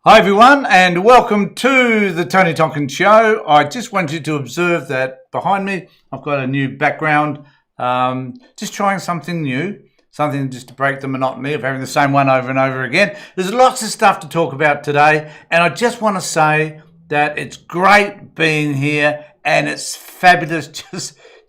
Hi everyone, and welcome to the Tony Tonkin Show. I just want you to observe that behind me I've got a new background, just trying something new, something just to break the monotony of having the same one over and over again. There's lots of stuff to talk about today, and I just want to say that it's great being here and it's fabulous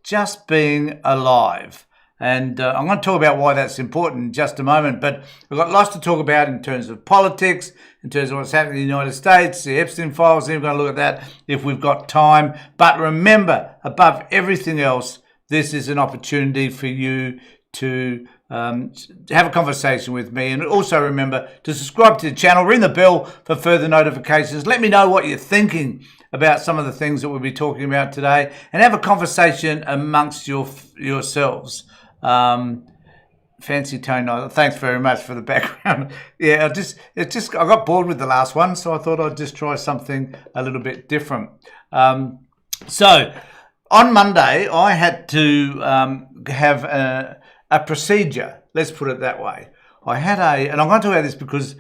just being alive. And I'm going to talk about why that's important in just a moment. But we've got lots to talk about in terms of politics, in terms of what's happening in the United States, the Epstein files. We're going to look at that if we've got time. But remember, above everything else, this is an opportunity for you to have a conversation with me. And also remember to subscribe to the channel, ring the bell for further notifications. Let me know what you're thinking about some of the things that we'll be talking about today, and have a conversation amongst yourselves. Fancy Tony, thanks very much for the background. Yeah, I got bored with the last one, so I thought I'd just try something a little bit different. So on Monday, I had to have a procedure. Let's put it that way. And I'm going to talk about this because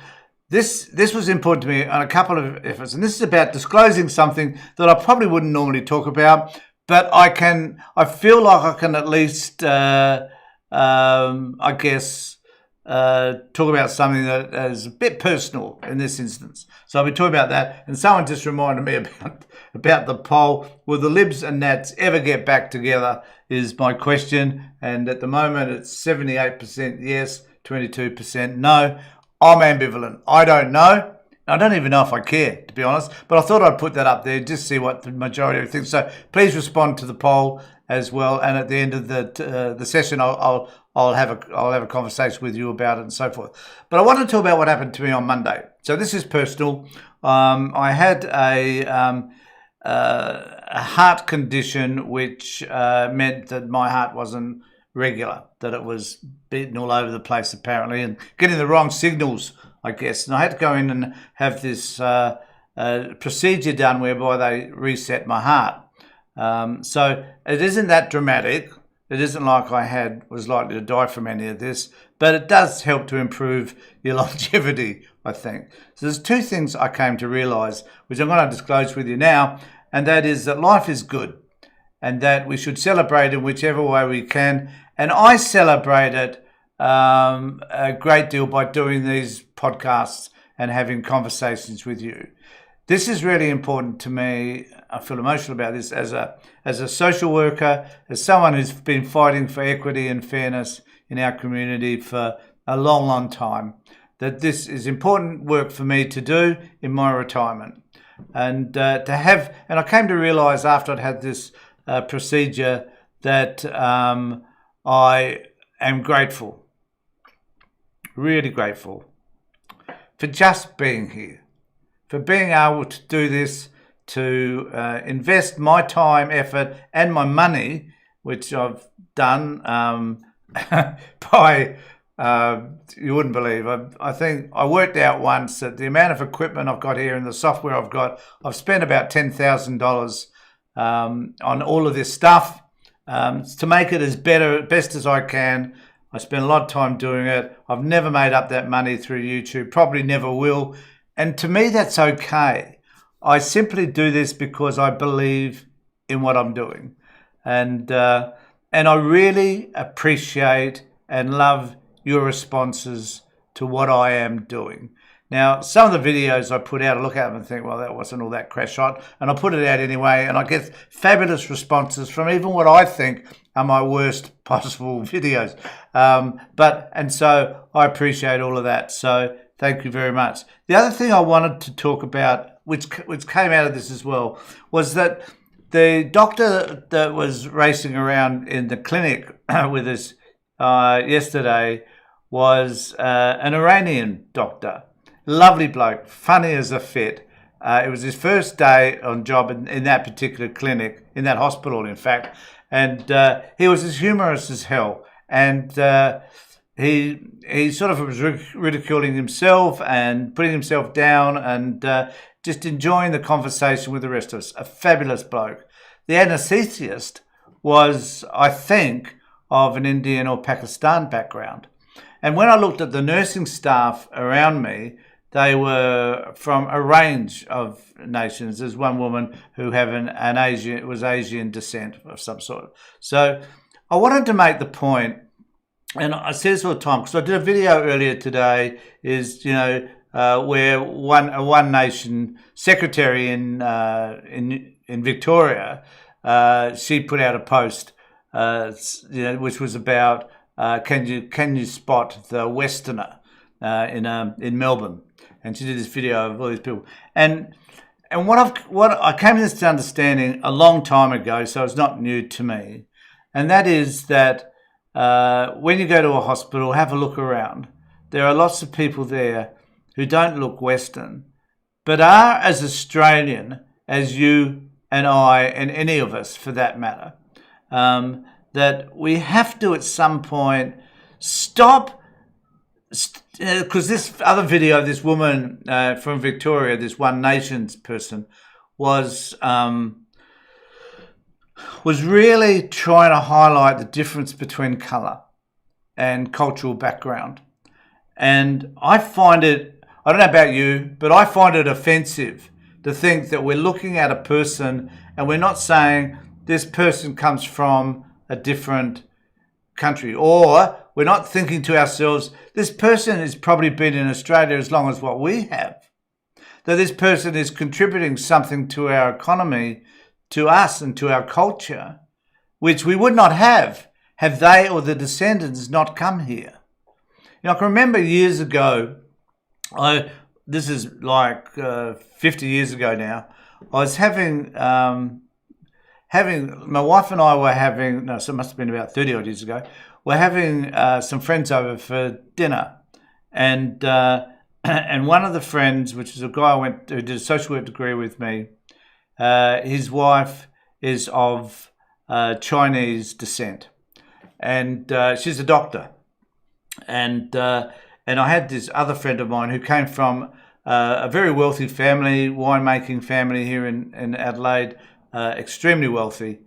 this was important to me on a couple of efforts, and this is about disclosing something that I probably wouldn't normally talk about. But I feel like I can at least, talk about something that is a bit personal in this instance. So I'll be talking about that. And someone just reminded me about the poll. Will the Libs and Nats ever get back together is my question. And at the moment, it's 78% yes, 22% no. I'm ambivalent. I don't know. I don't even know if I care, to be honest, but I thought I'd put that up there, just see what the majority thinks. So please respond to the poll as well, and at the end of the session, I'll have a conversation with you about it and so forth. But I want to talk about what happened to me on Monday. So this is personal. I had a heart condition which meant that my heart wasn't regular, that it was beating all over the place apparently, and getting the wrong signals, I guess. And I had to go in and have this procedure done whereby they reset my heart. So it isn't that dramatic. It isn't like I was likely to die from any of this, but it does help to improve your longevity, I think. So there's two things I came to realise, which I'm going to disclose with you now, and that is that life is good and that we should celebrate in whichever way we can. And I celebrate it a great deal by doing these podcasts and having conversations with you. This is really important to me. I feel emotional about this as a social worker, as someone who's been fighting for equity and fairness in our community for a long, long time, that this is important work for me to do in my retirement. And I came to realise after I'd had this procedure that I am grateful, really grateful for just being here, for being able to do this, to invest my time, effort, and my money, which I've done by, you wouldn't believe. I think I worked out once that the amount of equipment I've got here and the software I've spent about $10,000 on all of this stuff to make it as best as I can. I spent a lot of time doing it. I've never made up that money through YouTube, probably never will. And to me, that's okay. I simply do this because I believe in what I'm doing. And I really appreciate and love your responses to what I am doing. Now, some of the videos I put out, I look at them and think, well, that wasn't all that crash hot. And I put it out anyway, and I get fabulous responses from even what I think are my worst possible videos. And so I appreciate all of that. So thank you very much. The other thing I wanted to talk about, which came out of this as well, was that the doctor that was racing around in the clinic with us yesterday was an Iranian doctor. Lovely bloke, funny as a fit. It was his first day on job in that particular clinic, in that hospital, in fact. And he was as humorous as hell. And he sort of was ridiculing himself and putting himself down and just enjoying the conversation with the rest of us. A fabulous bloke. The anaesthetist was, I think, of an Indian or Pakistan background. And when I looked at the nursing staff around me, they were from a range of nations. There's one woman who had was Asian descent of some sort. So I wanted to make the point, and I say this all the time because I did a video earlier today. Where a One Nation secretary in Victoria, she put out a post, which was about can you spot the Westerner in Melbourne, and she did this video of all these people, and what I came to this understanding a long time ago, so it's not new to me, and that is that when you go to a hospital, have a look around. There are lots of people there who don't look Western, but are as Australian as you and I and any of us for that matter. That we have to at some point stop, because this other video, this woman from Victoria, this One Nations person, was really trying to highlight the difference between colour and cultural background. And I find it, I don't know about you, but I find it offensive to think that we're looking at a person and we're not saying this person comes from a different country, or we're not thinking to ourselves, this person has probably been in Australia as long as what we have, that this person is contributing something to our economy, to us and to our culture, which we would not have they or the descendants not come here. I can remember years ago, this is like 50 years ago now, I was having my wife and I were having, no, so it must have been about 30 odd years ago, we're having some friends over for dinner, and one of the friends, which is a guy who did a social work degree with me, his wife is of Chinese descent, and she's a doctor, and I had this other friend of mine who came from a very wealthy family, winemaking family here in Adelaide, extremely wealthy,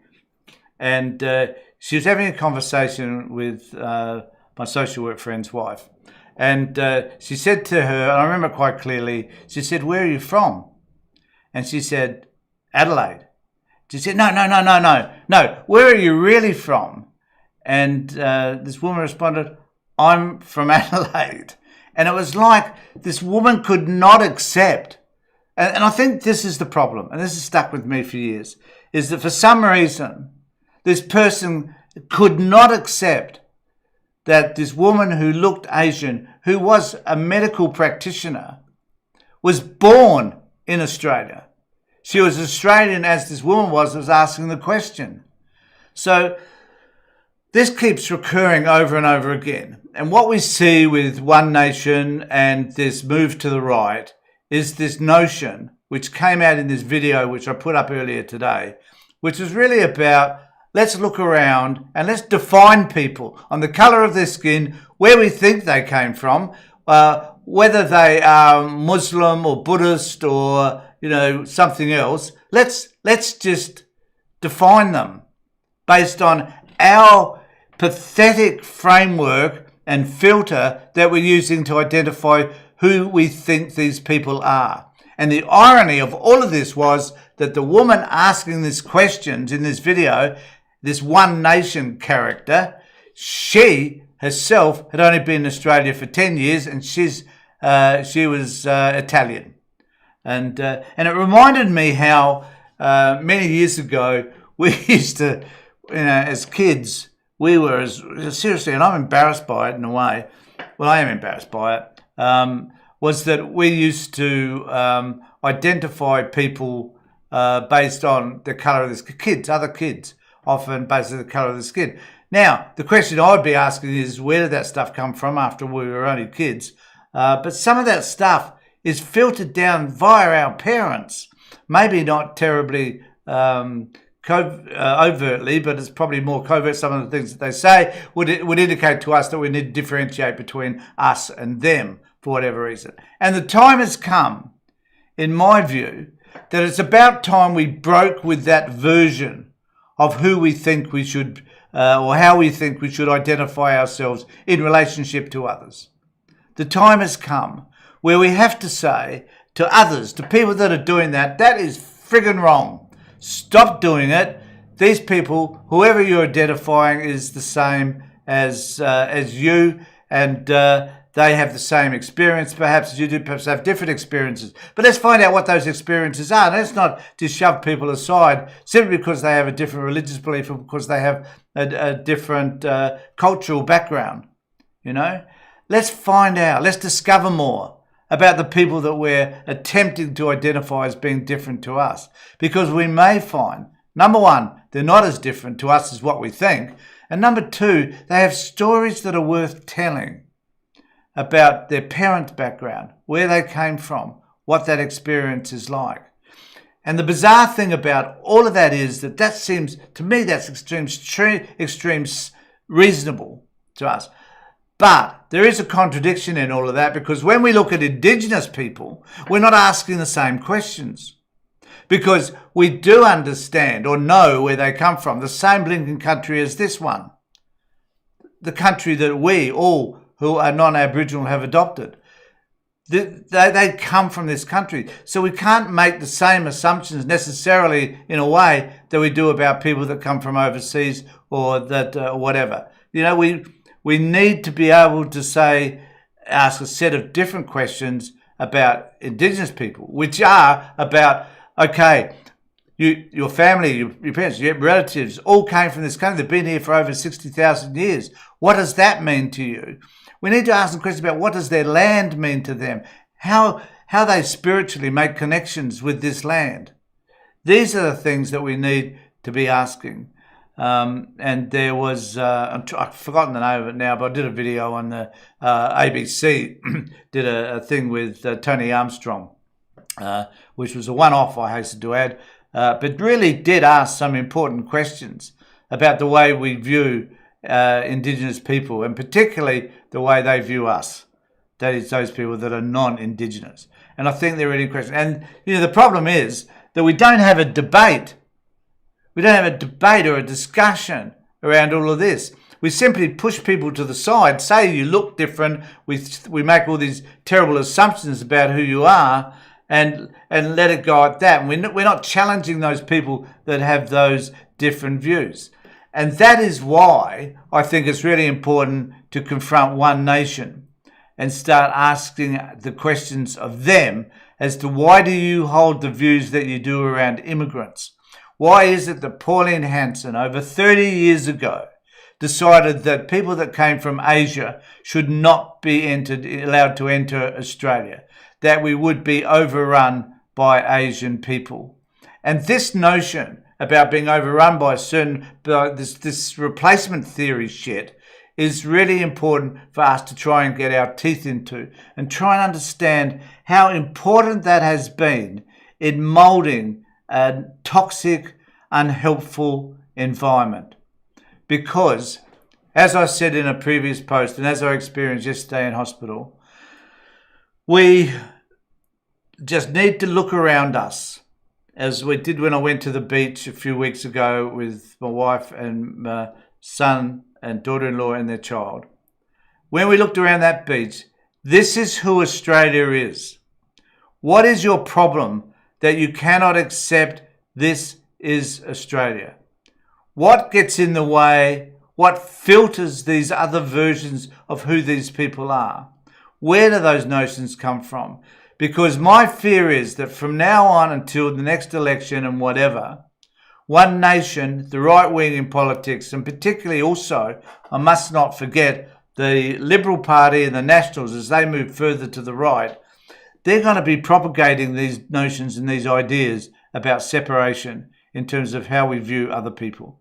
and she was having a conversation with my social work friend's wife, and she said to her, and I remember quite clearly, she said, "Where are you from?" And she said, "Adelaide." She said, No, where are you really from?" And this woman responded, "I'm from Adelaide." And it was like this woman could not accept, and I think this is the problem, and this has stuck with me for years, is that for some reason, this person could not accept that this woman who looked Asian, who was a medical practitioner, was born in Australia. She was Australian as this woman was asking the question. So this keeps recurring over and over again. And what we see with One Nation and this move to the right is this notion, which came out in this video, which I put up earlier today, which was really about, let's look around and let's define people on the colour of their skin, where we think they came from, whether they are Muslim or Buddhist or something else. Let's just define them based on our pathetic framework and filter that we're using to identify who we think these people are. And the irony of all of this was that the woman asking these questions in this video, this One Nation character, she herself had only been in Australia for 10 years, and she was Italian. And it reminded me how many years ago we used to, as kids, we were seriously, and I'm embarrassed by it in a way. Well, I am embarrassed by it. Was that we used to identify people based on the colour of the skin, other kids, often based on the colour of the skin. Now, the question I'd be asking is, where did that stuff come from after we were only kids? But some of that stuff is filtered down via our parents. Maybe not terribly overtly, but it's probably more covert. Some of the things that they say would indicate to us that we need to differentiate between us and them for whatever reason. And the time has come, in my view, that it's about time we broke with that version of who we think we should, or how we think we should identify ourselves in relationship to others. The time has come where we have to say to others, to people that are doing that, that is friggin' wrong. Stop doing it. These people, whoever you're identifying, is the same as you, and they have the same experience, perhaps as you do, perhaps have different experiences. But let's find out what those experiences are. Let's not just shove people aside simply because they have a different religious belief or because they have a different cultural background. You know, let's find out. Let's discover more about the people that we're attempting to identify as being different to us, because we may find, number one, they're not as different to us as what we think, and number two, they have stories that are worth telling about their parents' background, where they came from, what that experience is like. And the bizarre thing about all of that is that seems, to me, that's extreme reasonable to us. But there is a contradiction in all of that, because when we look at Indigenous people, we're not asking the same questions, because we do understand or know where they come from, the same blinking country as this one, the country that we all who are non-Aboriginal have adopted. They come from this country. So we can't make the same assumptions necessarily in a way that we do about people that come from overseas or that whatever. You know, we need to be able to ask a set of different questions about Indigenous people, which are about, okay, your family, your parents, your relatives all came from this country. They've been here for over 60,000 years. What does that mean to you? We need to ask them questions about what does their land mean to them, how they spiritually make connections with this land. These are the things that we need to be asking. And there was, I've forgotten the name of it now, but I did a video on the ABC, did a thing with Tony Armstrong, which was a one-off, I hasten to add, but really did ask some important questions about the way we view Indigenous people, and particularly the way they view us. That is, those people that are non-Indigenous. And I think they're really questions. And, you know, the problem is that we don't have a debate. We don't have a debate or a discussion around all of this. We simply push people to the side, say you look different, we make all these terrible assumptions about who you are, and let it go at that. And we're not challenging those people that have those different views. And that is why I think it's really important to confront One Nation and start asking the questions of them as to why do you hold the views that you do around immigrants? Why is it that Pauline Hanson, over 30 years ago, decided that people that came from Asia should not be allowed to enter Australia, that we would be overrun by Asian people? And this notion about being overrun by this replacement theory shit is really important for us to try and get our teeth into and try and understand how important that has been in moulding a toxic, unhelpful environment. Because, as I said in a previous post, and as I experienced yesterday in hospital, we just need to look around us, as we did when I went to the beach a few weeks ago with my wife and my son and daughter-in-law and their child. When we looked around that beach, this is who Australia is. What is your problem that you cannot accept this is Australia? What gets in the way? What filters these other versions of who these people are? Where do those notions come from? Because my fear is that from now on until the next election and whatever, One Nation, the right wing in politics, and particularly also, I must not forget, the Liberal Party and the Nationals, as they move further to the right, they're going to be propagating these notions and these ideas about separation in terms of how we view other people.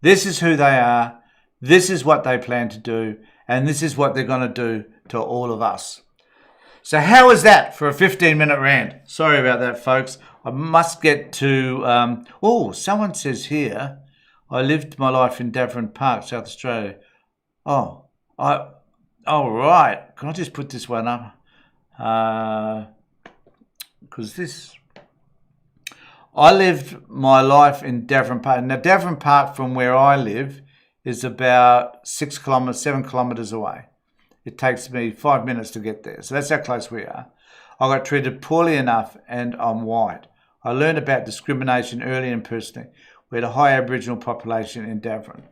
This is who they are, this is what they plan to do, and this is what they're going to do to all of us. So how is that for a 15-minute rant? Sorry about that, folks. I must get to... someone says here, I lived my life in Davern Park, South Australia. All right. Can I just put this one up? Because I lived my life in Davern Park. Now, Davern Park from where I live is about 7 kilometres away. it takes me 5 minutes to get there. So that's how close we are. I got treated poorly enough, and I'm white. I learned about discrimination early and personally. We had a high Aboriginal population in Davern.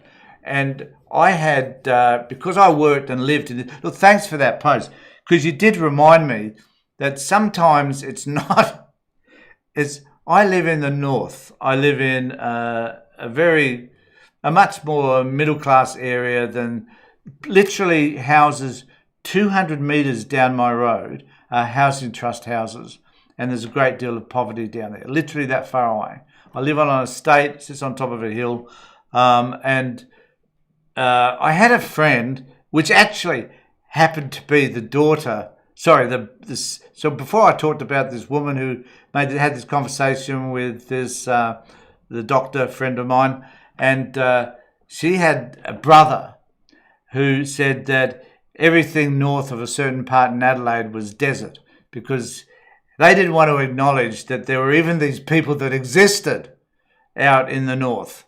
And I had, because I worked and lived in it, look, thanks for that post, because you did remind me that sometimes it's not, I live in the north. I live in a much more middle-class area than literally houses 200 metres down my road are housing trust houses, and there's a great deal of poverty down there, literally that far away. I live on an estate, sits on top of a hill, and I had a friend which actually happened to be the daughter. So before I talked about this woman who had this conversation with the doctor friend of mine, and she had a brother who said that everything north of a certain part in Adelaide was desert, because they didn't want to acknowledge that there were even these people that existed out in the north.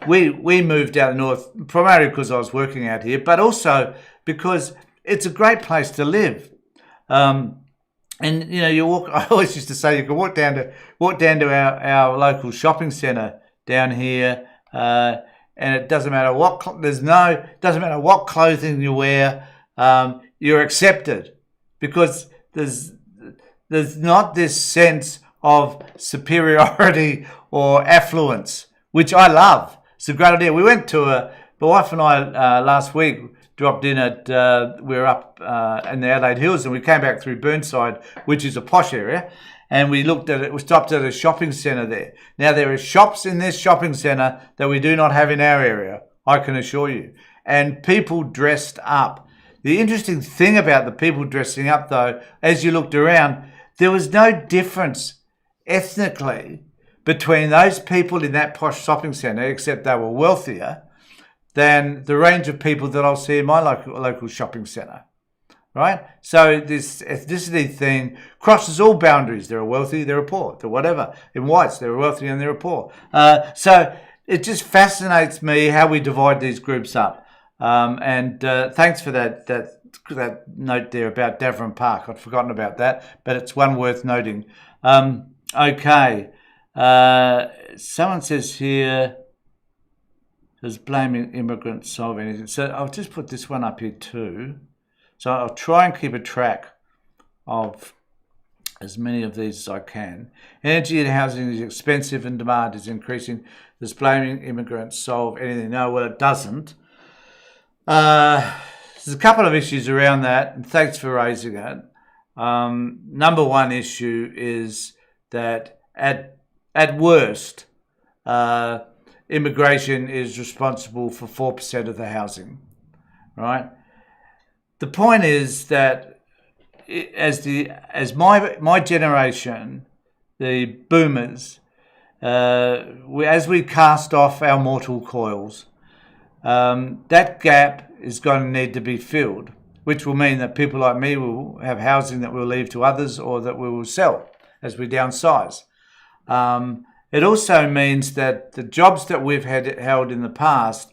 We moved out north primarily because I was working out here, but also because it's a great place to live. And you know, you walk. I always used to say you can walk down to our local shopping centre down here, and it doesn't matter doesn't matter what clothing you wear, you're accepted, because there's not this sense of superiority or affluence, which I love. It's a great idea. We went to my wife and I last week dropped in at, we were up in the Adelaide Hills, and we came back through Burnside, which is a posh area, and we looked at it. We stopped at a shopping centre there. Now, there are shops in this shopping centre that we do not have in our area, I can assure you, and people dressed up. The interesting thing about the people dressing up, though, as you looked around, there was no difference ethnically between those people in that posh shopping centre, except they were wealthier than the range of people that I'll see in my local shopping centre, right? So this ethnicity thing crosses all boundaries. There are wealthy, there are poor, there are whatever. In whites, there are wealthy and there are poor. So it just fascinates me how we divide these groups up. And thanks for that note there about Davern Park. I'd forgotten about that, but it's one worth noting. Okay. Someone says here, does blaming immigrants solve anything? So I'll just put this one up here too. So I'll try and keep a track of as many of these as I can. Energy and housing is expensive and demand is increasing. Does blaming immigrants solve anything? No, well, it doesn't. There's a couple of issues around that, and thanks for raising it. Number one issue is that at worst, immigration is responsible for 4% of the housing, right? The point is that as my generation, the boomers, as we cast off our mortal coils, that gap is going to need to be filled, which will mean that people like me will have housing that we'll leave to others or that we will sell as we downsize. It also means that the jobs that we've held in the past,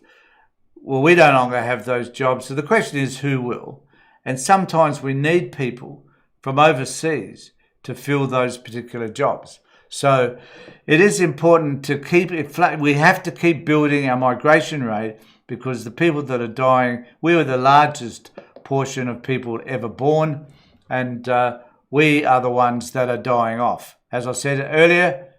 well, we no longer have those jobs. So the question is, who will? And sometimes we need people from overseas to fill those particular jobs. So it is important to keep it flat. We have to keep building our migration rate, because the people that are dying, we were the largest portion of people ever born, and we are the ones that are dying off. As I said earlier,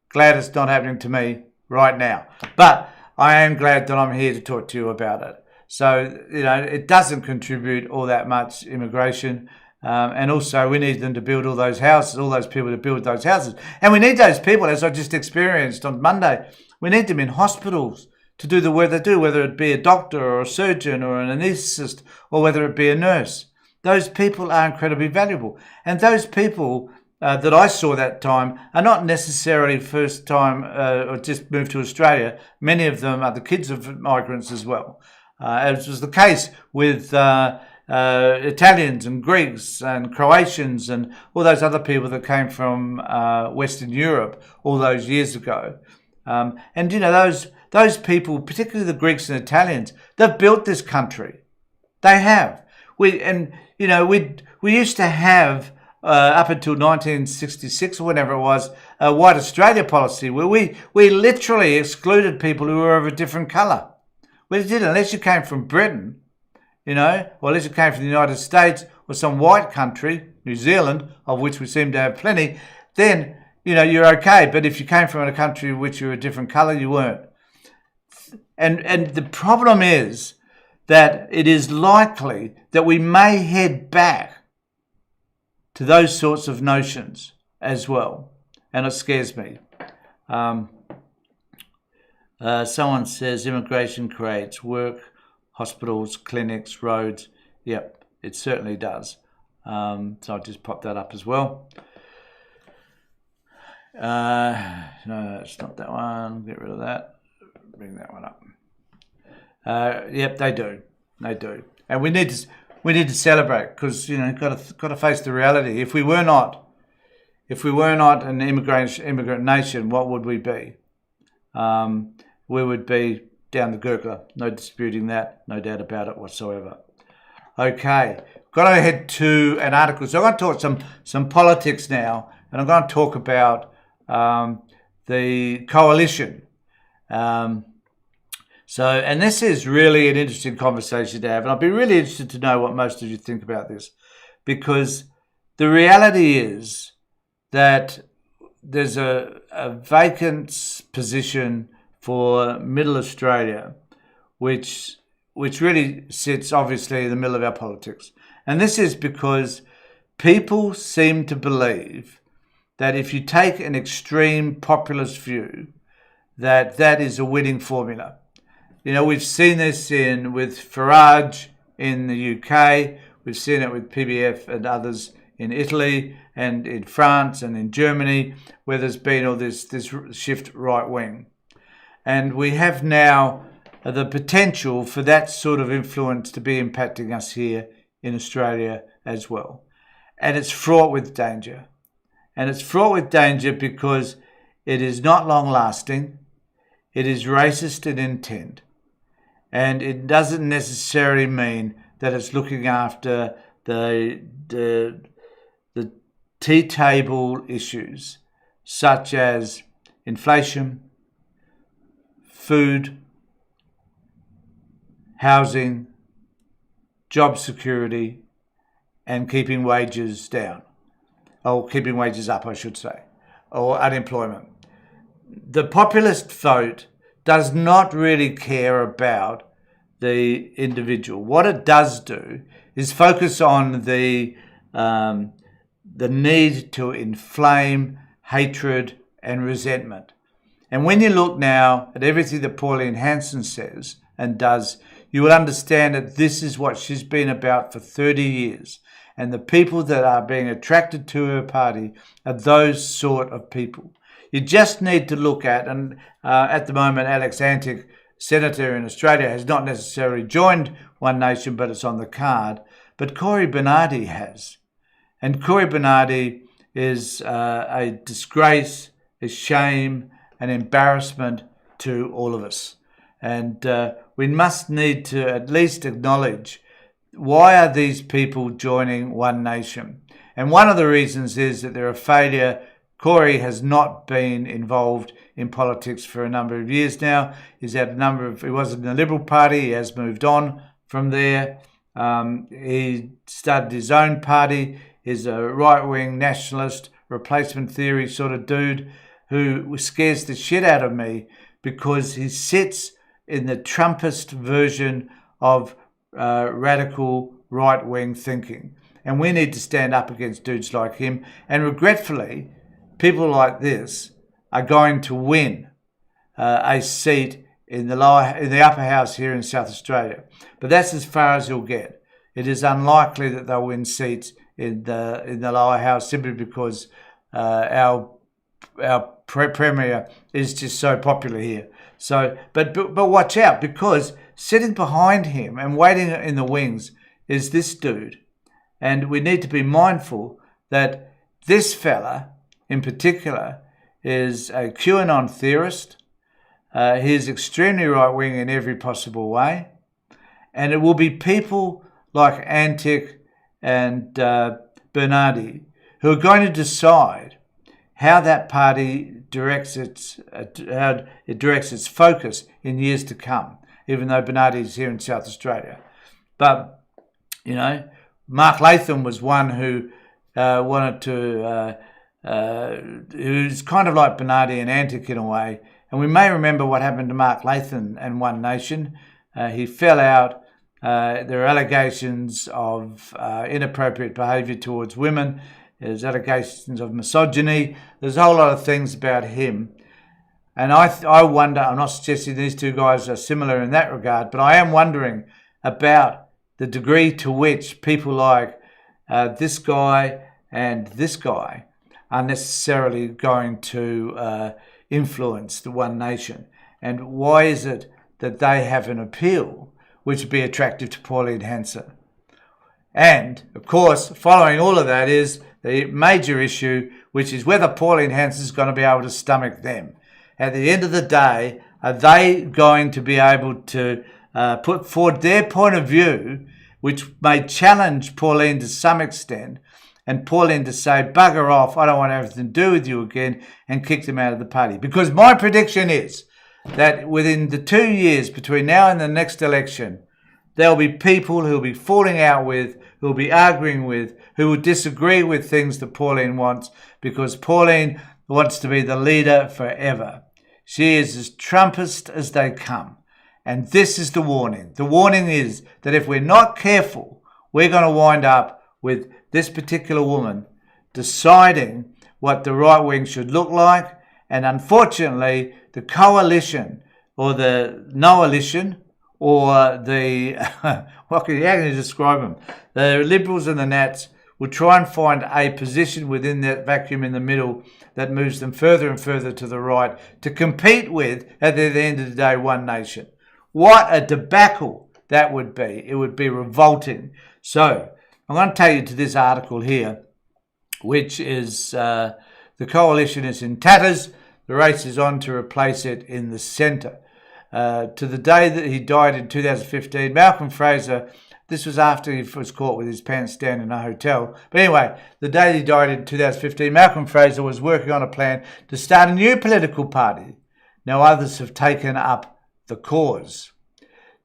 glad it's not happening to me right now. But I am glad that I'm here to talk to you about it. So, it doesn't contribute all that much, immigration. And also we need them to build all those houses, all those people to build those houses. And we need those people, as I just experienced on Monday, we need them in hospitals to do the work they do, whether it be a doctor or a surgeon or an anaesthetist or whether it be a nurse. Those people are incredibly valuable. And those people that I saw that time are not necessarily first time or just moved to Australia. Many of them are the kids of migrants as well. As was the case with Italians and Greeks and Croatians and all those other people that came from Western Europe all those years ago. And those those people, particularly the Greeks and Italians, they've built this country. They have. We used to have up until 1966 or whenever it was, a white Australia policy where we literally excluded people who were of a different colour. We did, unless you came from Britain, or unless you came from the United States or some white country, New Zealand, of which we seem to have plenty, then, you're okay. But if you came from a country in which you were a different colour, you weren't. And the problem is that it is likely that we may head back to those sorts of notions as well. And it scares me. Someone says immigration creates work, hospitals, clinics, roads. Yep, it certainly does. So I'll just pop that up as well. No, it's not that one. Get rid of that. Bring that one up. Yep, they do. They do. And we need to celebrate because got to face the reality. If we were not an immigrant nation, what would we be? We would be down the gurgler. No disputing that. No doubt about it whatsoever. Okay, got to head to an article. So I'm going to talk some politics now, and I'm going to talk about the coalition. And this is really an interesting conversation to have, and I'd be really interested to know what most of you think about this, because the reality is that there's a vacant position for Middle Australia, which really sits obviously in the middle of our politics. And this is because people seem to believe that if you take an extreme populist view, that is a winning formula. We've seen this with Farage in the UK, we've seen it with PBF and others in Italy and in France and in Germany, where there's been all this shift right wing. And we have now the potential for that sort of influence to be impacting us here in Australia as well. And it's fraught with danger. And it's fraught with danger because it is not long lasting, it is racist in intent, and it doesn't necessarily mean that it's looking after the tea table issues such as inflation, food, housing, job security, and keeping wages down, or keeping wages up, I should say, or unemployment. The populist vote does not really care about the individual. What it does do is focus on the need to inflame hatred and resentment. And when you look now at everything that Pauline Hanson says and does, you will understand that this is what she's been about for 30 years. And the people that are being attracted to her party are those sort of people. You just need to look at, and at the moment, Alex Antic, Senator in Australia, has not necessarily joined One Nation, but it's on the card. But Cory Bernardi has. And Cory Bernardi is a disgrace, a shame, an embarrassment to all of us. And we must need to at least acknowledge, why are these people joining One Nation? And one of the reasons is that they're a failure. Cory has not been involved in politics for a number of years now. He was in the Liberal Party. He has moved on from there. He started his own party. He's a right-wing nationalist, replacement theory sort of dude who scares the shit out of me because he sits in the Trumpist version of radical right-wing thinking. And we need to stand up against dudes like him. And regretfully, people like this are going to win a seat in the upper house here in South Australia. But that's as far as you'll get. It is unlikely that they'll win seats in the lower house simply because our premier is just so popular here. So, but watch out, because sitting behind him and waiting in the wings is this dude. And we need to be mindful that this fella in particular is a QAnon theorist. He is extremely right-wing in every possible way. And it will be people like Antic and Bernardi who are going to decide how that party directs its focus in years to come, even though Bernardi is here in South Australia. But, you know, Mark Latham was one who wanted to, who's kind of like Bernardi and Antic in a way. And we may remember what happened to Mark Latham and One Nation. He fell out. There are allegations of inappropriate behaviour towards women. There's allegations of misogyny. There's a whole lot of things about him. And I wonder, I'm not suggesting these two guys are similar in that regard, but I am wondering about the degree to which people like this guy and this guy are necessarily going to influence the One Nation. And why is it that they have an appeal which would be attractive to Pauline Hanson? And, of course, following all of that is the major issue, which is whether Pauline Hanson is going to be able to stomach them. At the end of the day, are they going to be able to put forward their point of view, which may challenge Pauline to some extent, and Pauline to say, bugger off, I don't want anything to do with you again, and kick them out of the party? Because my prediction is that within the 2 years between now and the next election, there'll be people who'll be falling out with, who'll be arguing with, who will disagree with things that Pauline wants, because Pauline wants to be the leader forever. She is as Trumpist as they come. And this is the warning. The warning is that if we're not careful, we're going to wind up with this particular woman deciding what the right wing should look like. And unfortunately, the coalition or the no-alition or the, how can you describe them? The Liberals and the Nats will try and find a position within that vacuum in the middle that moves them further and further to the right to compete with, at the end of the day, One Nation. What a debacle that would be. It would be revolting. So I'm going to take you to this article here, which is the coalition is in tatters. The race is on to replace it in the centre. To the day that he died in 2015, Malcolm Fraser, this was after he was caught with his pants down in a hotel. But anyway, the day he died in 2015, Malcolm Fraser was working on a plan to start a new political party. Now others have taken up the cause.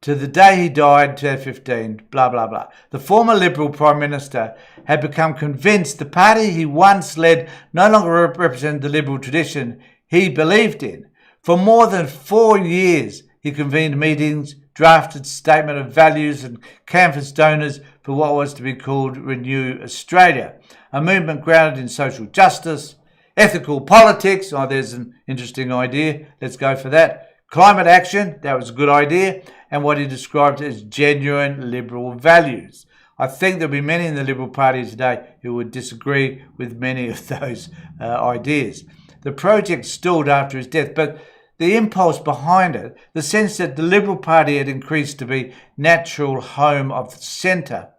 To the day he died, 2015, blah, blah, blah. The former Liberal Prime Minister had become convinced the party he once led no longer represented the Liberal tradition he believed in. For more than 4 years, he convened meetings, drafted statement of values and canvassed donors for what was to be called Renew Australia, a movement grounded in social justice, ethical politics, oh, there's an interesting idea, let's go for that, climate action, that was a good idea, and what he described as genuine liberal values. I think there'll be many in the Liberal Party today who would disagree with many of those ideas. The project stalled after his death, but the impulse behind it, the sense that the Liberal Party had increased to be natural home of the centre,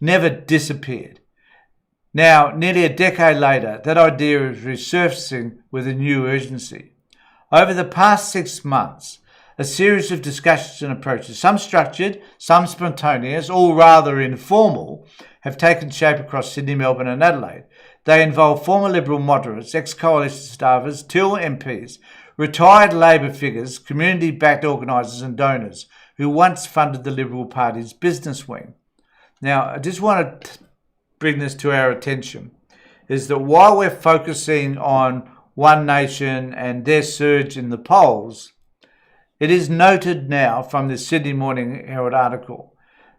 never disappeared. Now, nearly a decade later, that idea is resurfacing with a new urgency. Over the past 6 months, a series of discussions and approaches, some structured, some spontaneous, all rather informal, have taken shape across Sydney, Melbourne and Adelaide. They involve former Liberal moderates, ex-coalition staffers, Till MPs, retired Labor figures, community-backed organisers and donors who once funded the Liberal Party's business wing. Now, I just want to bring this to our attention, is that while we're focusing on One Nation and their surge in the polls, it is noted now from the Sydney Morning Herald article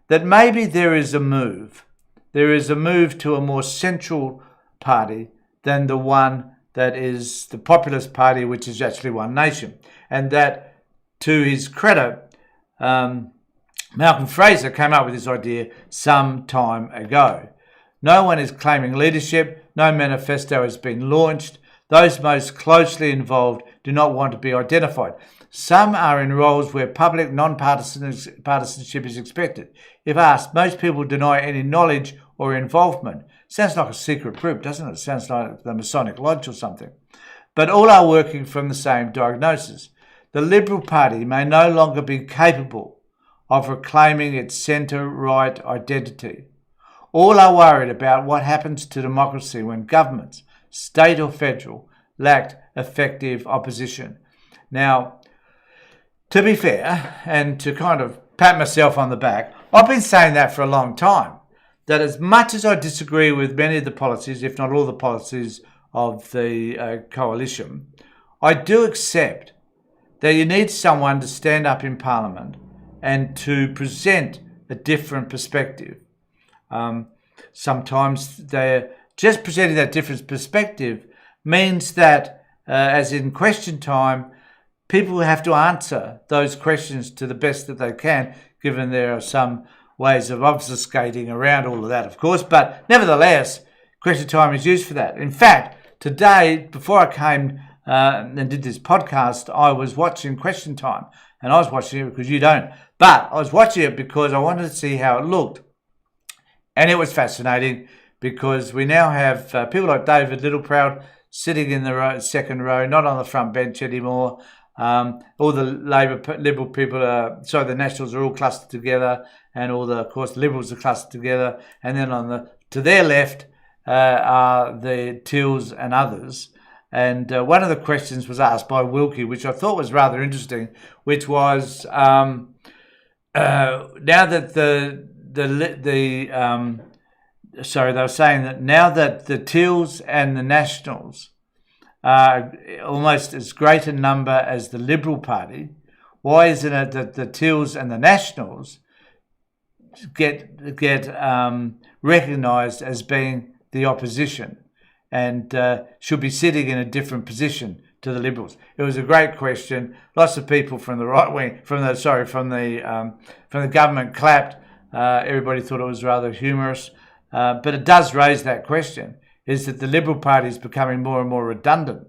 that maybe there is a move. There is a move to a more central party than the one that is the Populist Party, which is actually One Nation. And that, to his credit, Malcolm Fraser came up with this idea some time ago. No one is claiming leadership. No manifesto has been launched. Those most closely involved do not want to be identified. Some are in roles where public non-partisanship is expected. If asked, most people deny any knowledge or involvement. Sounds like a secret group, doesn't it? Sounds like the Masonic Lodge or something. But all are working from the same diagnosis. the Liberal Party may no longer be capable of reclaiming its centre-right identity. All are worried about what happens to democracy when governments, state or federal, lacked effective opposition. Now, to be fair, and to kind of pat myself on the back, I've been saying that for a long time, that as much as I disagree with many of the policies, if not all the policies of the coalition, I do accept that you need someone to stand up in Parliament and to present a different perspective. Sometimes they're just presenting that different perspective means that, as in question time, people have to answer those questions to the best that they can, given there are some ways of obfuscating around all of that, of course. But nevertheless, question time is used for that. In fact, today, before I came and did this podcast, I was watching Question Time. And I was watching it because you don't. But I was watching it because I wanted to see how it looked. And it was fascinating because we now have people like David Littleproud sitting in the second row, not on the front bench anymore. All the Liberal people, the Nationals are all clustered together, and all the, of course, Liberals are clustered together. And then to their left are the Teals and others. And one of the questions was asked by Wilkie, which I thought was rather interesting, which was now that they were saying that now that the Teals and the Nationals are almost as great a number as the Liberal Party, why isn't it that the Teals and the Nationals get recognised as being the opposition and should be sitting in a different position to the Liberals? It was a great question. Lots of people from the right wing, from the government clapped. Everybody thought it was rather humorous, but it does raise that question: is that the Liberal Party is becoming more and more redundant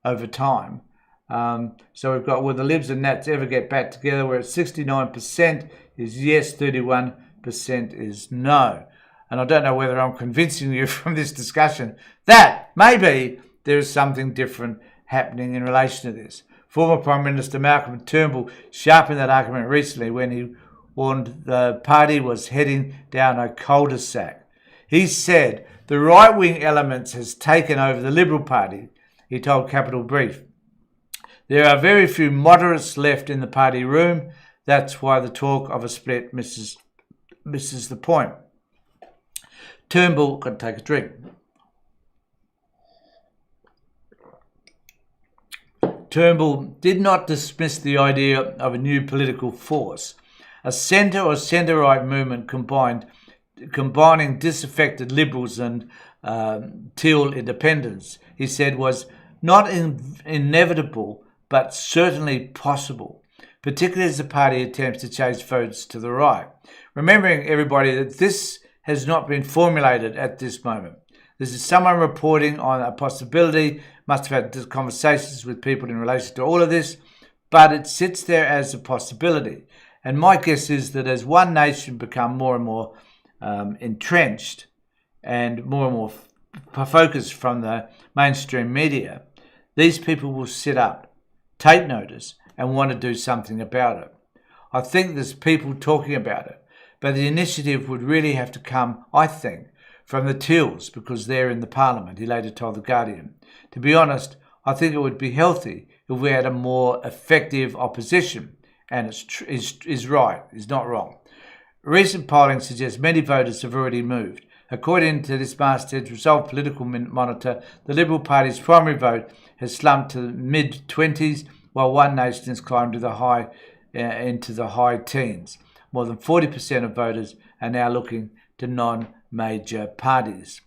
over time? So we've got, will the Libs and Nats ever get back together? We're at 69% is yes, 31% is no. And I don't know whether I'm convincing you from this discussion that maybe there is something different happening in relation to this. Former Prime Minister Malcolm Turnbull sharpened that argument recently when he warned the party was heading down a cul-de-sac. He said the right-wing elements has taken over the Liberal Party, he told Capital Brief. There are very few moderates left in the party room. That's why the talk of a split misses the point. Turnbull, got to take a drink. Turnbull did not dismiss the idea of a new political force, a centre or centre-right movement combining disaffected Liberals and Teal independents, he said, was not inevitable but certainly possible, particularly as the party attempts to chase votes to the right. Remembering, everybody, that this has not been formulated at this moment. This is someone reporting on a possibility, must have had conversations with people in relation to all of this, but it sits there as a possibility. And my guess is that as One Nation become more and more entrenched and more focused from the mainstream media, these people will sit up, take notice, and want to do something about it. I think there's people talking about it, but the initiative would really have to come, I think, from the Teals, because they're in the Parliament, he later told The Guardian. To be honest, I think it would be healthy if we had a more effective opposition, and is right, is not wrong. Recent polling suggests many voters have already moved. According to this masthead's Resolve Political Monitor, the Liberal Party's primary vote has slumped to the mid-20s, while One Nation has climbed to into the high teens. More than 40% of voters are now looking to non-major parties.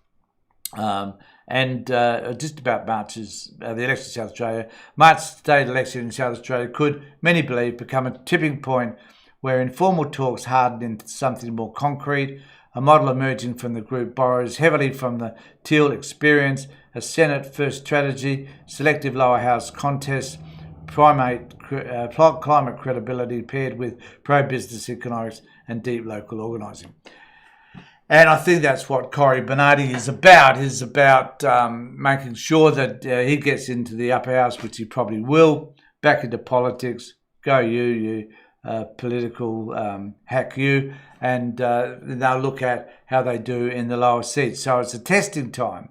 Just about March's, the election in South Australia, March's state election in South Australia could, many believe, become a tipping point where informal talks harden into something more concrete. A model emerging from the group borrows heavily from the Teal experience, a Senate-first strategy, selective lower house contests, climate credibility paired with pro-business economics and deep local organising. And I think that's what Cory Bernardi is about making sure that he gets into the upper house, which he probably will, back into politics. Go you political hack you, and they'll look at how they do in the lower seats. So it's a testing time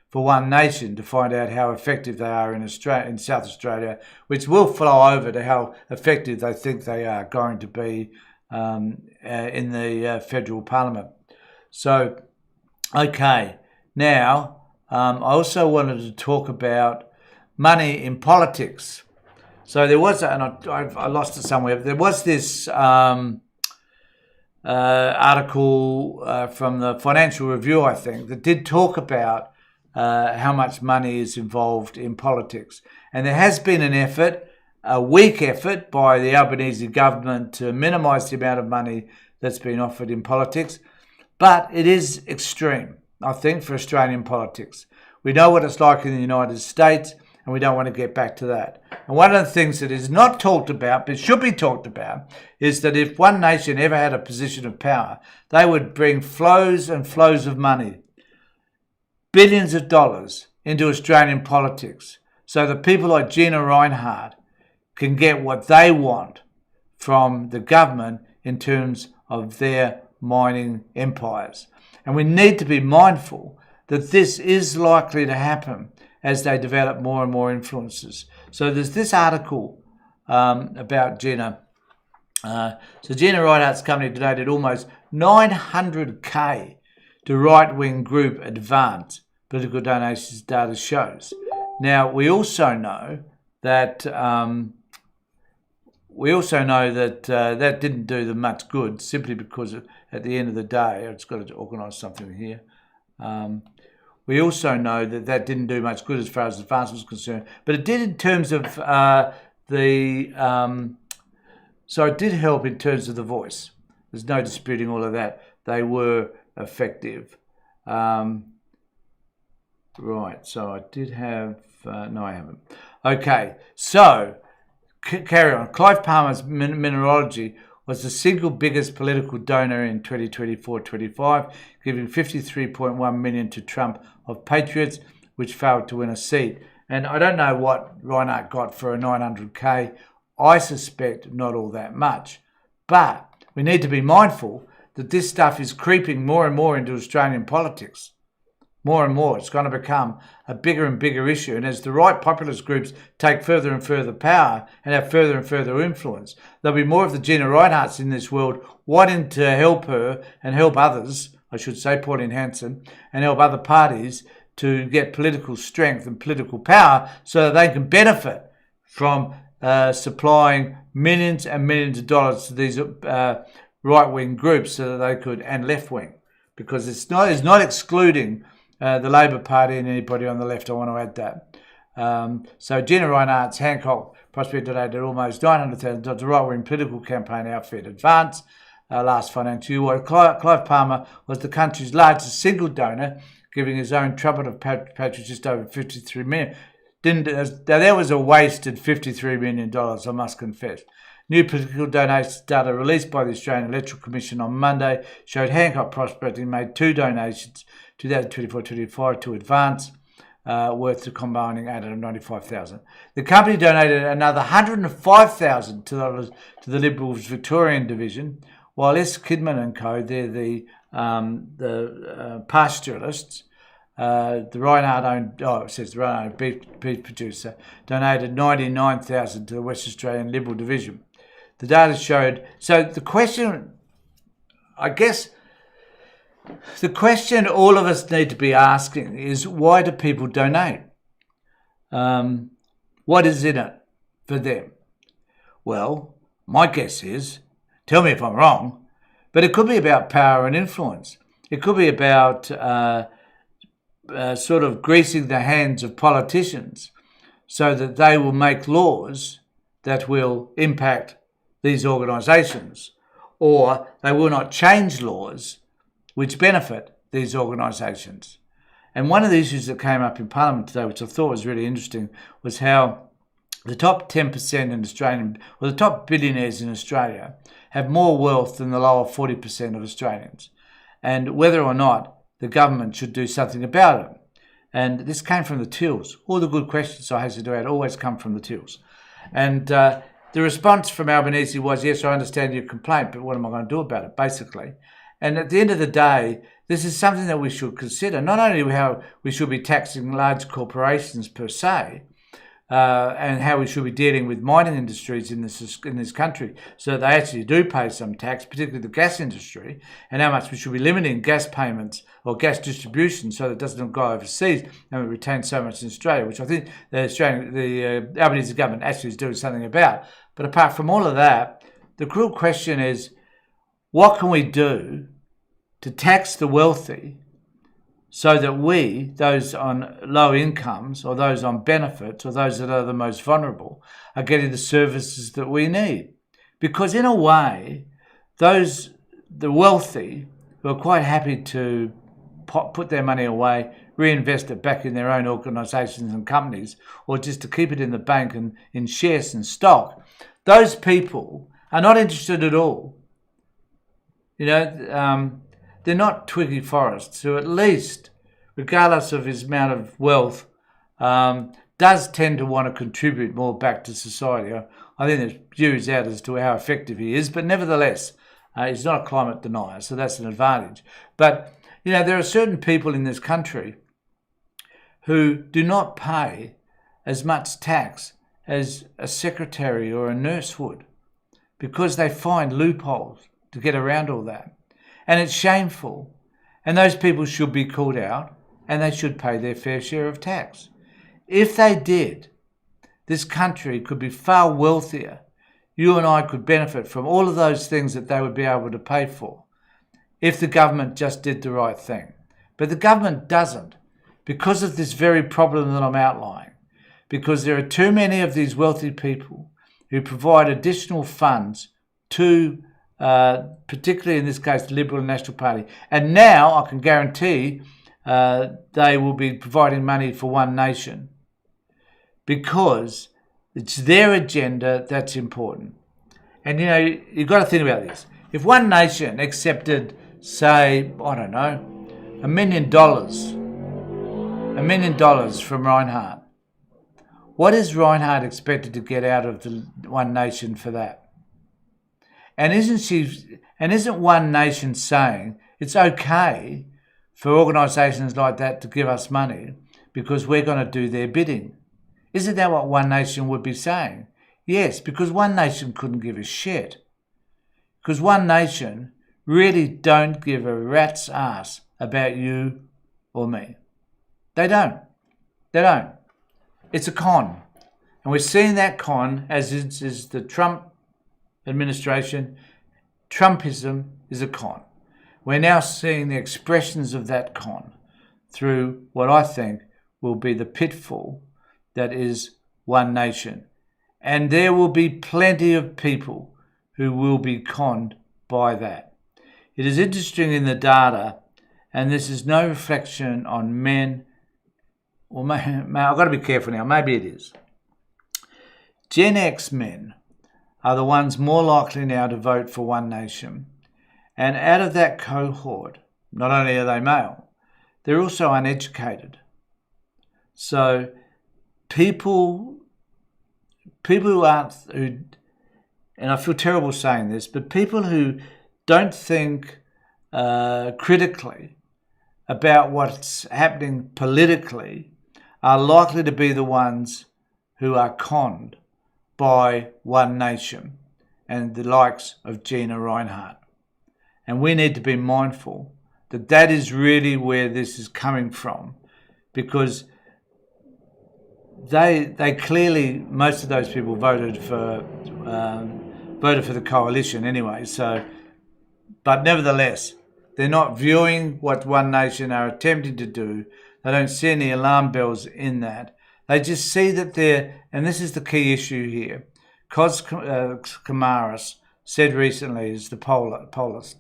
for One Nation to find out how effective they are in Australia, in South Australia, which will flow over to how effective they think they are going to be in the federal parliament. So, okay, now I also wanted to talk about money in politics. So there was, and I lost it somewhere. There was this article from the Financial Review, I think, that did talk about how much money is involved in politics. And there has been an effort, a weak effort by the Albanese government to minimise the amount of money that's been offered in politics. But it is extreme, I think, for Australian politics. We know what it's like in the United States, and we don't want to get back to that. And one of the things that is not talked about, but should be talked about, is that if One Nation ever had a position of power, they would bring flows and flows of money, billions of dollars, into Australian politics, so that people like Gina Rinehart can get what they want from the government in terms of their mining empires. And we need to be mindful that this is likely to happen as they develop more and more influences. So there's this article about Gina. So Gina Rinehart's company donated almost $900K to right-wing group Advance. Political donations data shows. Now we also know that that didn't do them much good, simply because at the end of the day, I've just got to organise something here. We also know that didn't do much good as far as Advance was concerned, but it did in terms of so it did help in terms of the voice. There's no disputing all of that. They were effective. Right, so I did have... no, I haven't. Okay, so carry on. Clive Palmer's Mineralogy was the single biggest political donor in 2024-25, giving $53.1 million to Trump of Patriots, which failed to win a seat. And I don't know what Reinhardt got for a $900K. I suspect not all that much. But we need to be mindful that this stuff is creeping more and more into Australian politics. More and more. It's going to become a bigger and bigger issue. And as the right populist groups take further and further power and have further and further influence, there'll be more of the Gina Rineharts in this world wanting to help her and help others, I should say, Pauline Hanson, and help other parties to get political strength and political power so that they can benefit from supplying millions and millions of dollars to these right-wing groups so that they could, and left-wing, because it's not excluding the Labor Party and anybody on the left. I want to add that. So Gina Rinehart's Hancock Prospect donated almost $900,000 to the right-wing political campaign outfit Advance last financial year. Clive Palmer was the country's largest single donor, giving his own trumpet of patriots just over $53 million. That was a wasted $53 million, I must confess. New political donations data released by the Australian Electoral Commission on Monday showed Hancock Prospecting made two donations, 2024-25, to Advance, worth the combining $895,000. The company donated another $105,000 to the Liberals' Victorian division, while S. Kidman and Co., they're the pastoralists, the Reinhardt-owned beef producer, donated $99,000 to the West Australian Liberal division. The data showed... So the question, I guess, the question all of us need to be asking is, why do people donate? What is in it for them? Well, my guess is, tell me if I'm wrong, but it could be about power and influence. It could be about sort of greasing the hands of politicians so that they will make laws that will impact these organisations, or they will not change laws which benefit these organisations. And one of the issues that came up in Parliament today, which I thought was really interesting, was how the top 10% in Australian, or the top billionaires in Australia, have more wealth than the lower 40% of Australians, and whether or not the government should do something about it. And this came from the tills. All the good questions I hasten to add always come from the tills. And the response from Albanese was, yes, I understand your complaint, but what am I going to do about it, basically? And at the end of the day, this is something that we should consider, not only how we should be taxing large corporations per se, and how we should be dealing with mining industries in this country so that they actually do pay some tax, particularly the gas industry, and how much we should be limiting gas payments or gas distribution so that it doesn't go overseas and we retain so much in Australia, which I think the Albanese government actually is doing something about. But apart from all of that, the cruel question is, what can we do to tax the wealthy so that we, those on low incomes or those on benefits or those that are the most vulnerable, are getting the services that we need? Because in a way, the wealthy, who are quite happy to put their money away, reinvest it back in their own organisations and companies, or just to keep it in the bank and in shares and stock, those people are not interested at all. They're not Twiggy Forrests, who at least, regardless of his amount of wealth, does tend to want to contribute more back to society. I think there's views out as to how effective he is, but nevertheless, he's not a climate denier, so that's an advantage. But, there are certain people in this country who do not pay as much tax as a secretary or a nurse would because they find loopholes to get around all that. And it's shameful. And those people should be called out and they should pay their fair share of tax. If they did, this country could be far wealthier. You and I could benefit from all of those things that they would be able to pay for if the government just did the right thing. But the government doesn't because of this very problem that I'm outlining. Because there are too many of these wealthy people who provide additional funds to particularly in this case, the Liberal and National Party. And now I can guarantee they will be providing money for One Nation because it's their agenda that's important. And, you've got to think about this. If One Nation accepted, say, I don't know, $1 million from Reinhardt, what is Reinhardt expected to get out of the One Nation for that? And isn't One Nation saying it's okay for organisations like that to give us money because we're going to do their bidding? Isn't that what One Nation would be saying? Yes, because One Nation couldn't give a shit. Because One Nation really don't give a rat's ass about you or me. They don't. It's a con. And we're seeing that con as is the Trump administration. Trumpism is a con. We're now seeing the expressions of that con through what I think will be the pitfall that is One Nation. And there will be plenty of people who will be conned by that. It is interesting in the data, and this is no reflection on men. Well, I've got to be careful now. Maybe it is. Gen X men are the ones more likely now to vote for One Nation. And out of that cohort, not only are they male, they're also uneducated. So people who and I feel terrible saying this, but people who don't think critically about what's happening politically are likely to be the ones who are conned by One Nation and the likes of Gina Rinehart. And we need to be mindful that that is really where this is coming from, because they clearly, most of those people voted for the coalition anyway. So, but nevertheless, they're not viewing what One Nation are attempting to do. They don't see any alarm bells in that. They just see that they're, and this is the key issue here. Kos Kamaris said recently, is the pollist,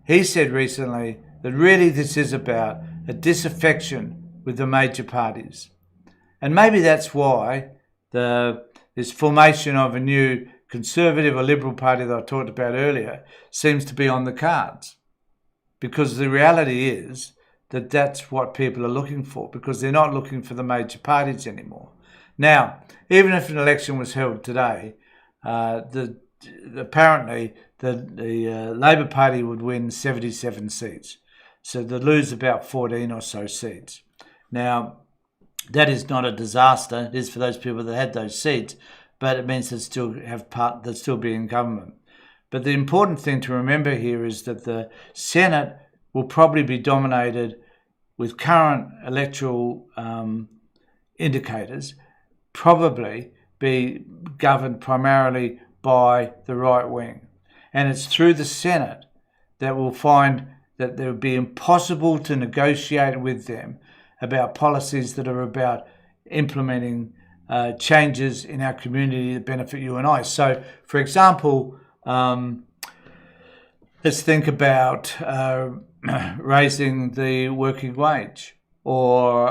he said recently that really this is about a disaffection with the major parties. And maybe that's why this formation of a new Conservative or Liberal party that I talked about earlier seems to be on the cards. Because the reality is that that's what people are looking for, because they're not looking for the major parties anymore. Now, even if an election was held today, apparently the Labor Party would win 77 seats. So they'd lose about 14 or so seats. Now, that is not a disaster. It is for those people that had those seats, but it means they'd still be in government. But the important thing to remember here is that the Senate will probably be dominated with current electoral indicators, probably be governed primarily by the right wing. And it's through the Senate that we'll find that it would be impossible to negotiate with them about policies that are about implementing changes in our community that benefit you and I. So, for example, let's think about raising the working wage, or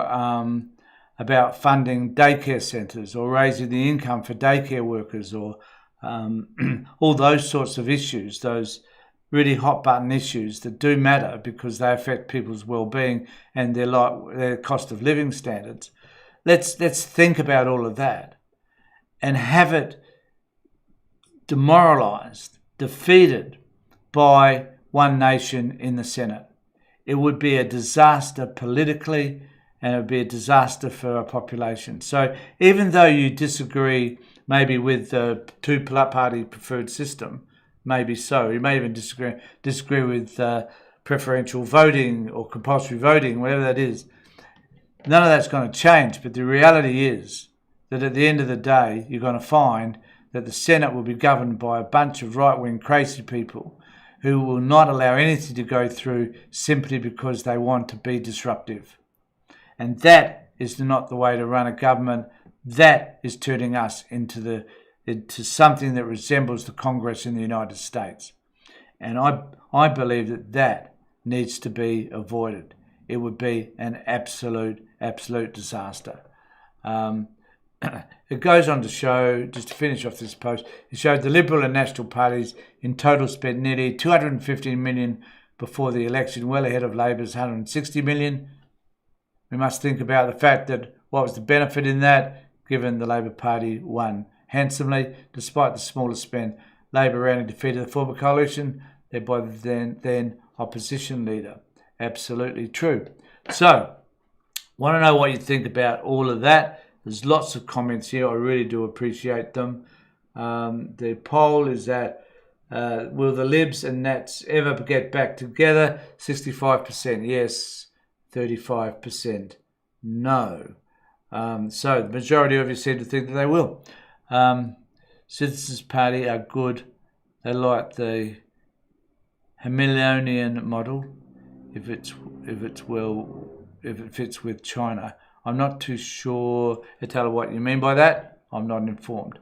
about funding daycare centres, or raising the income for daycare workers, or all those sorts of issues, those really hot button issues that do matter because they affect people's well-being and their cost of living standards. Let's think about all of that and have it demoralised, defeated by one nation in the Senate. It would be a disaster politically, and it would be a disaster for our population. So even though you disagree maybe with the two-party preferred system, maybe so, you may even disagree with preferential voting or compulsory voting, whatever that is, none of that's going to change. But the reality is that at the end of the day, you're going to find that the Senate will be governed by a bunch of right-wing crazy people who will not allow anything to go through simply because they want to be disruptive. And that is not the way to run a government. That is turning us into something that resembles the Congress in the United States. And I believe that needs to be avoided. It would be an absolute disaster. It goes on to show, just to finish off this post, it showed the Liberal and National parties in total spent nearly $215 million before the election, well ahead of Labor's $160 million. We must think about the fact that what was the benefit in that, given the Labor Party won handsomely. Despite the smaller spend, Labor roundly defeated the former coalition, led by the then opposition leader. Absolutely true. So, want to know what you think about all of that? There's lots of comments here. I really do appreciate them. The poll is that will the Libs and Nats ever get back together? 65% yes, 35% no. So the majority of you seem to think that they will. Citizens Party are good. They like the Hamiltonian model if it fits with China. I'm not too sure, Italo, what you mean by that. I'm not informed.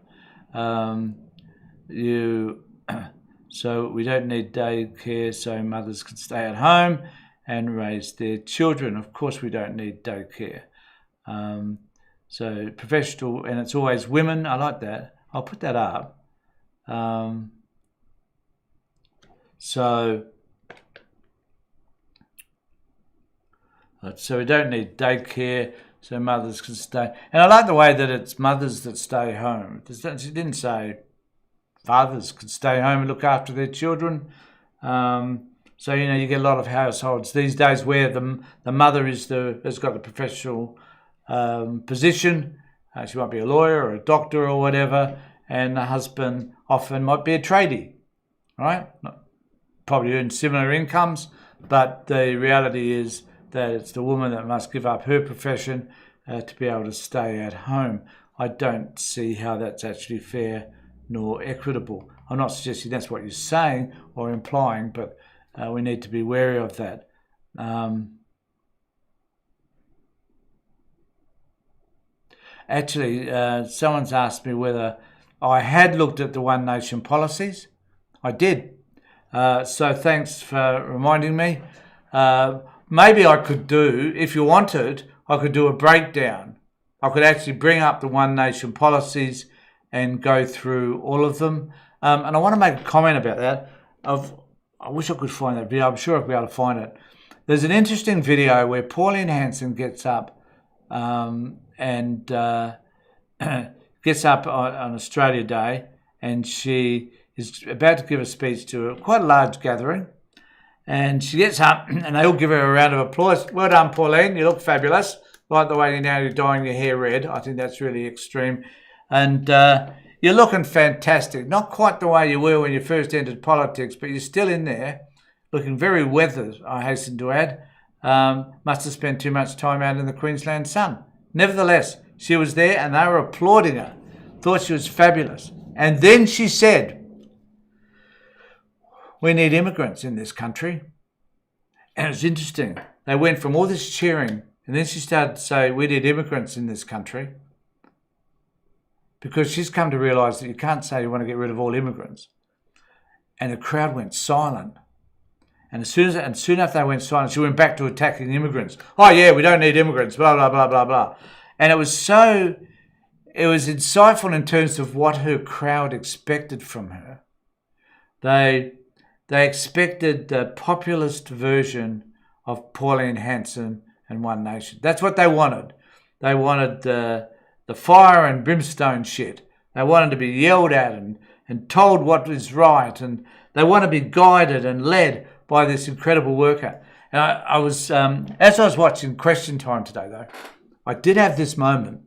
So we don't need daycare so mothers can stay at home and raise their children. Of course we don't need daycare. So professional, and it's always women. I like that. I'll put that up. So we don't need daycare so mothers can stay. And I like the way that it's mothers that stay home. She didn't say fathers can stay home and look after their children. So, you get a lot of households these days where the mother has got the professional position. She might be a lawyer or a doctor or whatever, and the husband often might be a tradie, right? Probably earn similar incomes, but the reality is that it's the woman that must give up her profession to be able to stay at home. I don't see how that's actually fair nor equitable. I'm not suggesting that's what you're saying or implying, but we need to be wary of that. Actually, someone's asked me whether I had looked at the One Nation policies. I did. So thanks for reminding me. Maybe I could do, if you wanted, I could do a breakdown. I could actually bring up the One Nation policies and go through all of them. And I want to make a comment about that. I wish I could find that video. I'm sure I'll be able to find it. There's an interesting video where Pauline Hanson gets up and gets up on Australia Day, and she is about to give a speech to quite a large gathering. And she gets up, and they all give her a round of applause. Well done, Pauline. You look fabulous. Like the way you're dyeing your hair red. I think that's really extreme. And you're looking fantastic. Not quite the way you were when you first entered politics, but you're still in there, looking very weathered, I hasten to add. Must have spent too much time out in the Queensland sun. Nevertheless, she was there and they were applauding her. Thought she was fabulous. And then she said, "We need immigrants in this country." And it's interesting. They went from all this cheering, and then she started to say, "We need immigrants in this country." Because she's come to realise that you can't say you want to get rid of all immigrants. And the crowd went silent. And soon after they went silent, she went back to attacking immigrants. "Oh yeah, we don't need immigrants, blah, blah, blah, blah, blah." And it was insightful in terms of what her crowd expected from her. They expected the populist version of Pauline Hanson and One Nation. That's what they wanted. They wanted the fire and brimstone shit. They wanted to be yelled at and told what is right, and they want to be guided and led by this incredible worker. And I was, as I was watching Question Time today, though, I did have this moment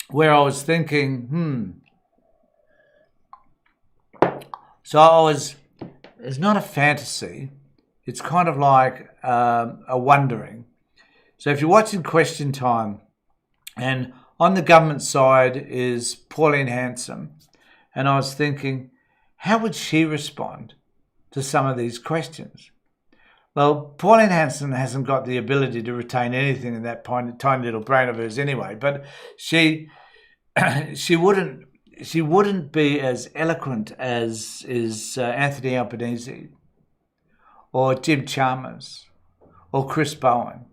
where I was thinking, So it's not a fantasy. It's kind of like a wondering. So if you're watching Question Time, and on the government side is Pauline Hanson, and I was thinking, how would she respond to some of these questions? Well, Pauline Hanson hasn't got the ability to retain anything in that tiny little brain of hers anyway, but she wouldn't be as eloquent as is Anthony Albanese or Jim Chalmers or Chris Bowen.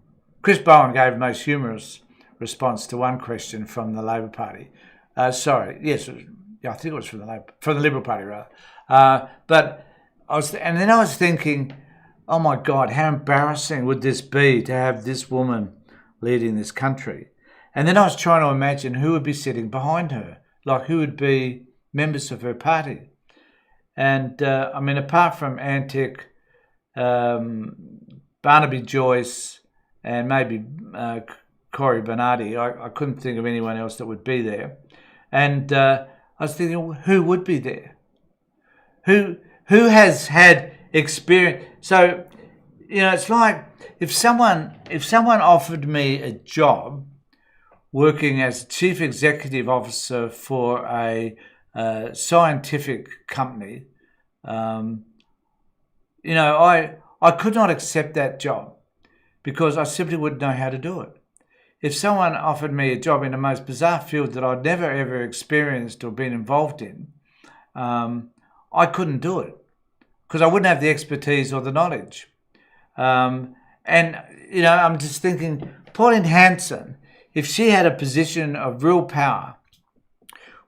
Chris Bowen gave the most humorous response to one question from the Labor Party. I think it was from the Liberal Party rather. But I was thinking, oh my God, how embarrassing would this be to have this woman leading this country? And then I was trying to imagine who would be sitting behind her, like who would be members of her party. And apart from Antic, Barnaby Joyce, and maybe Cory Bernardi, I couldn't think of anyone else that would be there. And I was thinking, well, who would be there? Who has had experience? So, it's like if someone offered me a job working as chief executive officer for a scientific company, I could not accept that job because I simply wouldn't know how to do it. If someone offered me a job in the most bizarre field that I'd never ever experienced or been involved in, I couldn't do it because I wouldn't have the expertise or the knowledge. I'm just thinking, Pauline Hanson, if she had a position of real power,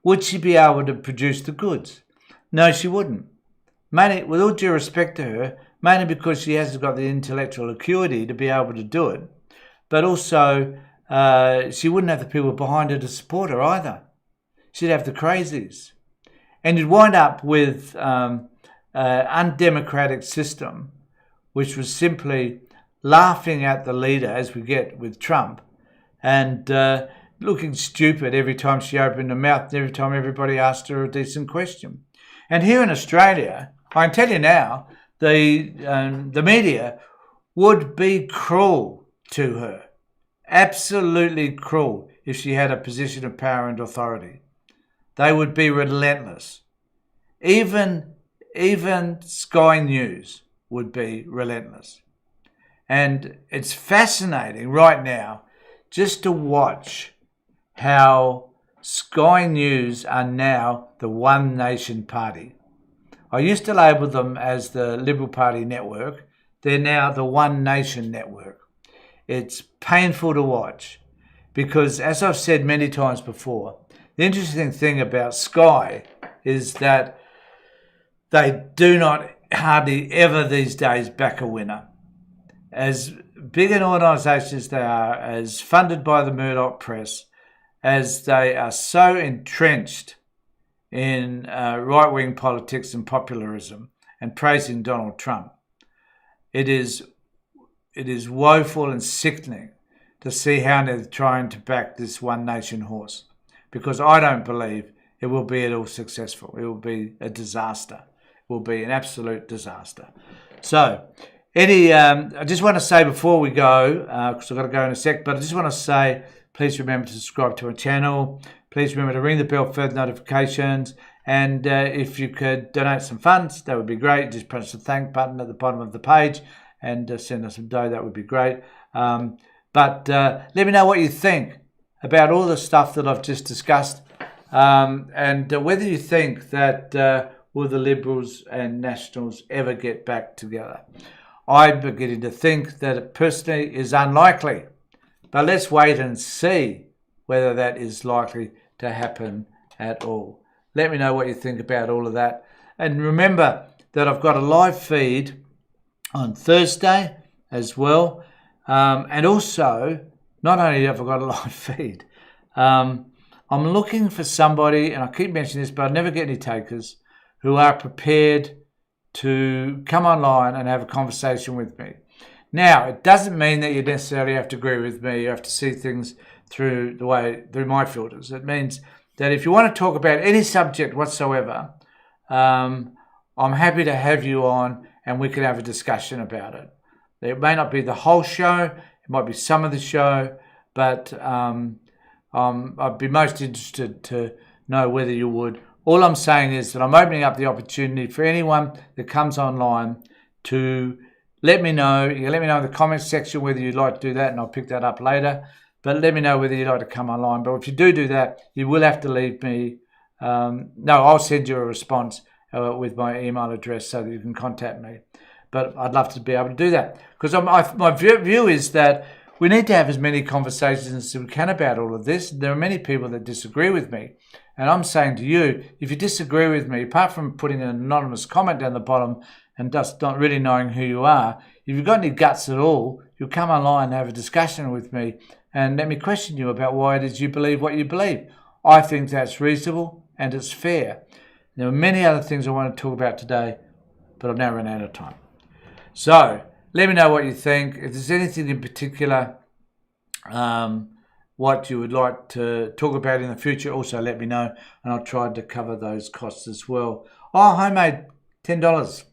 would she be able to produce the goods? No, she wouldn't. Mainly, with all due respect to her, mainly because she hasn't got the intellectual acuity to be able to do it, but also she wouldn't have the people behind her to support her either. She'd have the crazies. And you'd wind up with an undemocratic system, which was simply laughing at the leader, as we get with Trump, and looking stupid every time she opened her mouth, every time everybody asked her a decent question. And here in Australia, I can tell you now, the media would be cruel to her, absolutely cruel, if she had a position of power and authority. They would be relentless. Even Sky News would be relentless. And it's fascinating right now just to watch how Sky News are now the One Nation Party. I used to label them as the Liberal Party network. They're now the One Nation network. It's painful to watch because, as I've said many times before, the interesting thing about Sky is that they do not hardly ever these days back a winner. As big an organisation as they are, as funded by the Murdoch press, as they are so entrenched in right-wing politics and populism and praising Donald Trump. It is woeful and sickening to see how they're trying to back this one nation horse, because I don't believe it will be at all successful. It will be a disaster. It will be an absolute disaster. So, I just want to say before we go, because I've got to go in a sec, but I just want to say, please remember to subscribe to our channel. Please remember to ring the bell for further notifications. And if you could donate some funds, that would be great. Just press the thank button at the bottom of the page and send us some dough. That would be great. But let me know what you think about all the stuff that I've just discussed, and whether you think that will the Liberals and Nationals ever get back together. I'm beginning to think that it personally is unlikely. But let's wait and see whether that is likely to happen at all. Let me know what you think about all of that. And remember that I've got a live feed on Thursday as well. And also, not only have I got a live feed, I'm looking for somebody, and I keep mentioning this, but I never get any takers, who are prepared to come online and have a conversation with me. Now, it doesn't mean that you necessarily have to agree with me. You have to see things through my filters. It means that if you want to talk about any subject whatsoever, I'm happy to have you on and we can have a discussion about it. It may not be the whole show, it might be some of the show, but I'd be most interested to know whether you would. All I'm saying is that I'm opening up the opportunity for anyone that comes online to let me know. You can let me know in the comments section whether you'd like to do that, and I'll pick that up later. But let me know whether you'd like to come online. But if you do that, you will have to leave me. No, I'll send you a response with my email address so that you can contact me. But I'd love to be able to do that, because my view is that we need to have as many conversations as we can about all of this. There are many people that disagree with me. And I'm saying to you, if you disagree with me, apart from putting an anonymous comment down the bottom and just not really knowing who you are, if you've got any guts at all, you'll come online and have a discussion with me and let me question you about why it is you believe what you believe. I think that's reasonable and it's fair. There are many other things I want to talk about today, but I've now run out of time. So let me know what you think. If there's anything in particular what you would like to talk about in the future, also let me know, and I'll try to cover those costs as well. Oh, homemade, $10.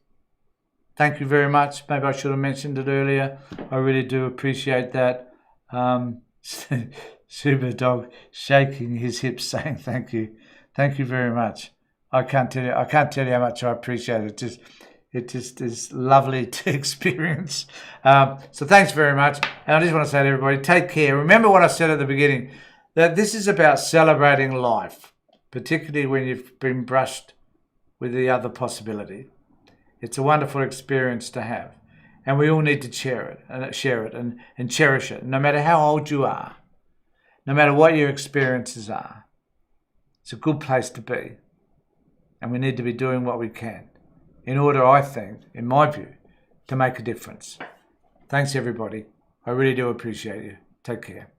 Thank you very much. Maybe I should have mentioned it earlier. I really do appreciate that. Super Dog shaking his hips, saying thank you. Thank you very much. I can't tell you how much I appreciate it. It just is lovely to experience. So thanks very much. And I just want to say to everybody, take care. Remember what I said at the beginning, that this is about celebrating life, particularly when you've been brushed with the other possibility. It's a wonderful experience to have. And we all need to share it and cherish it, no matter how old you are, no matter what your experiences are. It's a good place to be. And we need to be doing what we can in order, I think, in my view, to make a difference. Thanks, everybody. I really do appreciate you. Take care.